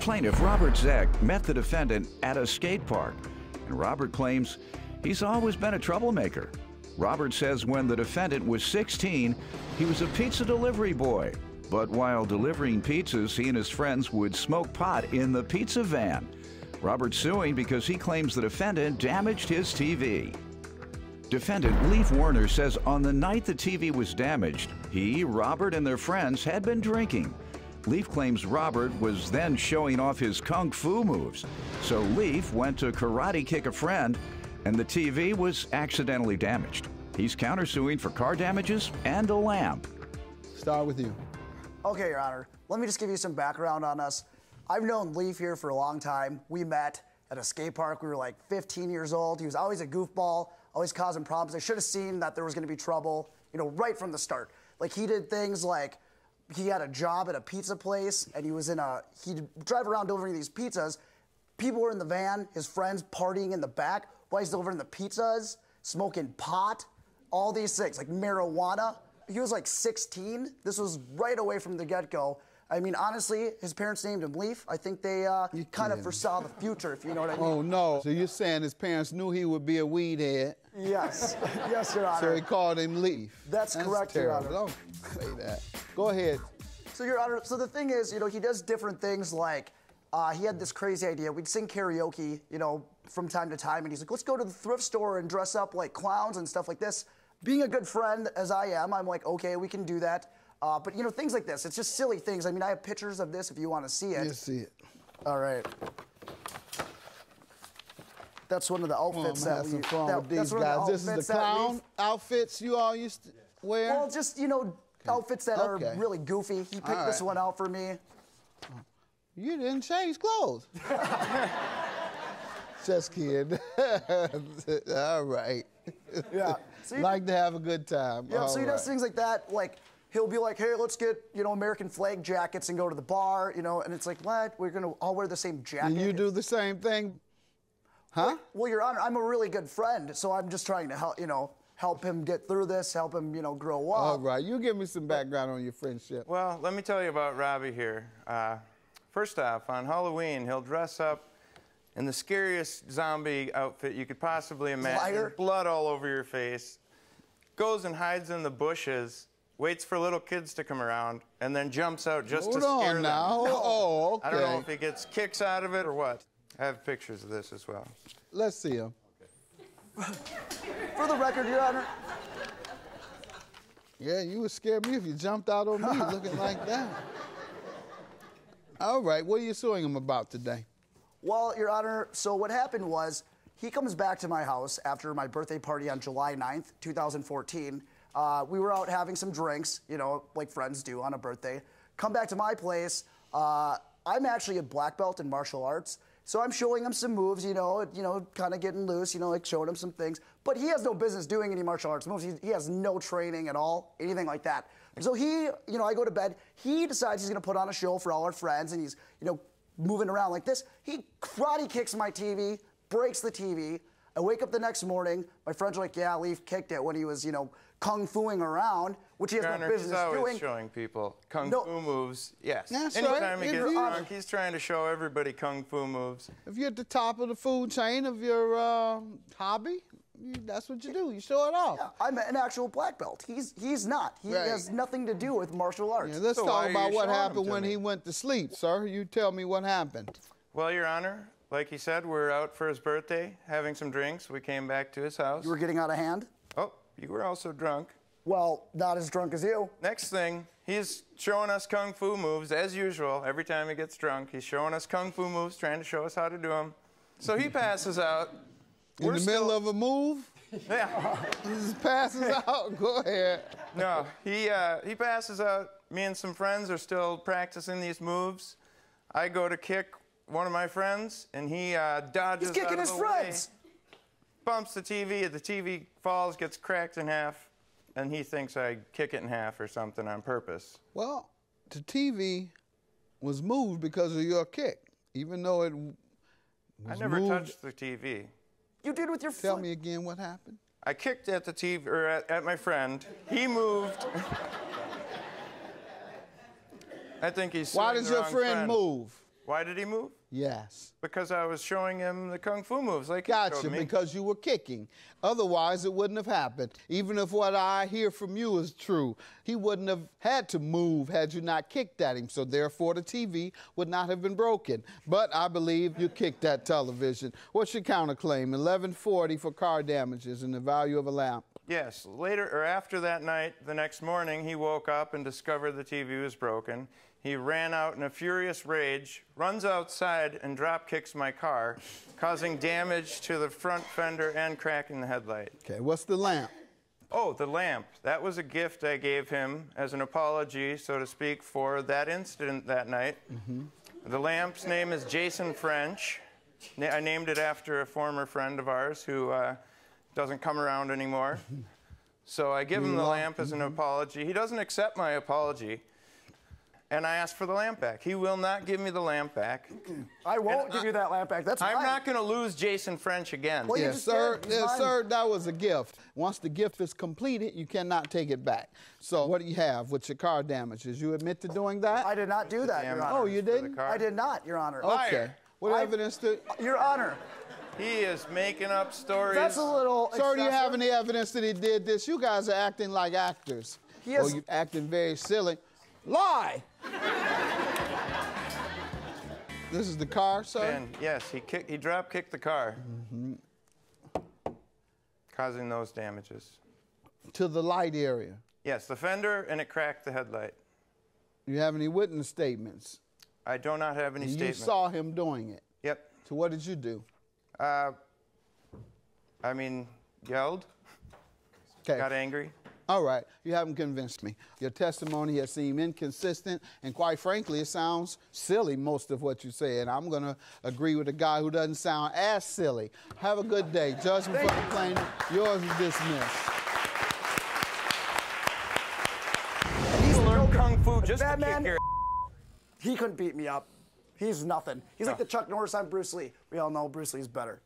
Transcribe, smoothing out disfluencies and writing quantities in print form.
Plaintiff Robert Zeck met the defendant at a skate park, and Robert claims he's always been a troublemaker. Robert says when the defendant was 16, he was a pizza delivery boy. But while delivering pizzas, he and his friends would smoke pot in the pizza van. Robert's suing because he claims the defendant damaged his TV. Defendant Leif Warner says on the night the TV was damaged, he, Robert, and their friends had been drinking. Leif claims Robert was then showing off his kung fu moves. So Leif went to karate kick a friend, and the TV was accidentally damaged. He's countersuing for car damages and a lamp. Start with you. Okay, Your Honor. Let me just give you some background on us. I've known Leif here for a long time. We met at a skate park. We were like 15 years old. He was always a goofball, always causing problems. I should have seen that there was going to be trouble, you know, right from the start. Like, he did things like he had a job at a pizza place, and he'd drive around delivering these pizzas. People were in the van, his friends partying in the back while he's delivering the pizzas, smoking pot, all these things, like marijuana. He was like 16. This was right away from the get-go. I mean, honestly, his parents named him Leif. I think they kind of foresaw the future, if you know what I mean. Oh, no. So you're saying his parents knew he would be a weed head? Yes. Yes, Your Honor. So he called him Leif. That's correct, Your Honor. Don't say that. Go ahead. So, Your Honor, so the thing is, you know, he does different things like he had this crazy idea. We'd sing karaoke, you know, from time to time, and he's like, let's go to the thrift store and dress up like clowns and stuff like this. Being a good friend, as I am, I'm like, okay, we can do that. But, you know, things like this, it's just silly things. I mean, I have pictures of this if you want to see it. Let's see it. All right. That's one of the outfits that we... Have some fun with these guys. This is the clown outfits you all used to wear? Well, just, you know, outfits that are really goofy. He picked this one out for me. You didn't change clothes. Just kidding. All right. Yeah. So like to have a good time. Yeah, so he does things like that. Like, he'll be like, hey, let's get, you know, American flag jackets and go to the bar, you know, and it's like, what? We're going to all wear the same jacket. And you do the same thing? Huh? Well, Your Honor, I'm a really good friend, so I'm just trying to help, you know, help him get through this, help him, you know, grow up. All right. You give me some background on your friendship. Well, let me tell you about Robbie here. First off, on Halloween, he'll dress up in the scariest zombie outfit you could possibly imagine. Liar. Blood all over your face. Goes and hides in the bushes, waits for little kids to come around, and then jumps out just to scare them. Now. Oh, okay. I don't know if he gets kicks out of it or what. I have pictures of this as well. Let's see them. For the record, Your Honor. Yeah, you would scare me if you jumped out on me looking like that. All right, what are you suing him about today? Well, Your Honor, so what happened was he comes back to my house after my birthday party on July 9th, 2014. We were out having some drinks, you know, like friends do on a birthday. Come back to my place. I'm actually a black belt in martial arts, so I'm showing him some moves, you know, kind of getting loose, you know, like showing him some things. But he has no business doing any martial arts moves. He has no training at all, anything like that. So he, you know, I go to bed. He decides he's going to put on a show for all our friends, and he's, you know, moving around like this. He karate kicks my TV, breaks the TV. I wake up the next morning. My friends are like, yeah, Leif kicked it when he was, you know, kung fuing around, which he has no business he's always doing. Showing people kung fu moves. Yes. That's Anytime right. he gets drunk, he's trying to show everybody kung fu moves. If you're at the top of the food chain of your hobby, that's what you do. You show it off. Yeah, I'm an actual black belt. He's not. He has nothing to do with martial arts. Yeah, let's talk about what happened when he went to sleep, sir. You tell me what happened. Well, Your Honor, like he said, we're out for his birthday, having some drinks. We came back to his house. You were getting out of hand? Oh, you were also drunk. Well, not as drunk as you. Next thing, he's showing us kung fu moves, as usual. Every time he gets drunk, he's showing us kung fu moves, trying to show us how to do them. So he passes out. In the middle of a move? Yeah. He just passes out? Go ahead. No, he passes out. Me and some friends are still practicing these moves. I go to kick one of my friends, and he dodges He's kicking out of his the friends. way, bumps the TV. The TV falls, gets cracked in half, and he thinks I kick it in half or something on purpose. Well, the TV was moved because of your kick, even though it was I never moved. touched the TV. You did with your foot. Tell me again what happened. I kicked at the TV, or at my friend. He moved. I think he's Why suing does the your wrong friend move? Why did he move? Yes. Because I was showing him the kung fu moves like he Gotcha, showed me. because you were kicking. Otherwise, it wouldn't have happened. Even if what I hear from you is true, he wouldn't have had to move had you not kicked at him. So therefore, the TV would not have been broken. But I believe you kicked that television. What's your counterclaim? $1140 for car damages and the value of a lamp. Yes, later or after that night, the next morning, he woke up and discovered the TV was broken. He ran out in a furious rage, runs outside and drop kicks my car, causing damage to the front fender and cracking the headlight. Okay, what's the lamp? Oh, the lamp. That was a gift I gave him as an apology, so to speak, for that incident that night. The lamp's name is Jason French. I named it after a former friend of ours who doesn't come around anymore. So I give him the lamp as an apology. He doesn't accept my apology. And I asked for the lamp back. He will not give me the lamp back. I won't give you that lamp back. That's fine. I'm not going to lose Jason French again. Well, you Yes, just sir. did. It's Yes, fine. sir. That was a gift. Once the gift is completed, you cannot take it back. So what do you have with your car damages? You admit to doing that? I did not do that, Your Honor. Oh, you didn't? I did not, Your Honor. Okay. What evidence do... Your Honor. He is making up stories. That's a little Sir, do you have excessive. any evidence that he did this? You guys are acting like actors. He has- Or you acting very silly. Lie! This is the car, sir? And yes, he drop kicked the car, causing those damages. To the light area. Yes, the fender, and it cracked the headlight. You have any witness statements? I do not have any You statements. saw him doing it. Yep. So what did you do? I mean, yelled, Okay. got angry. All right, you haven't convinced me. Your testimony has seemed inconsistent, and quite frankly, it sounds silly, most of what you said. I'm going to agree with a guy who doesn't sound as silly. Have a good day. Judgment for the plaintiff. Yours is dismissed. He's learned kung fu just to That man- kick your He couldn't beat me up. He's nothing. He's like the Chuck Norris on Bruce Lee. We all know Bruce Lee's better.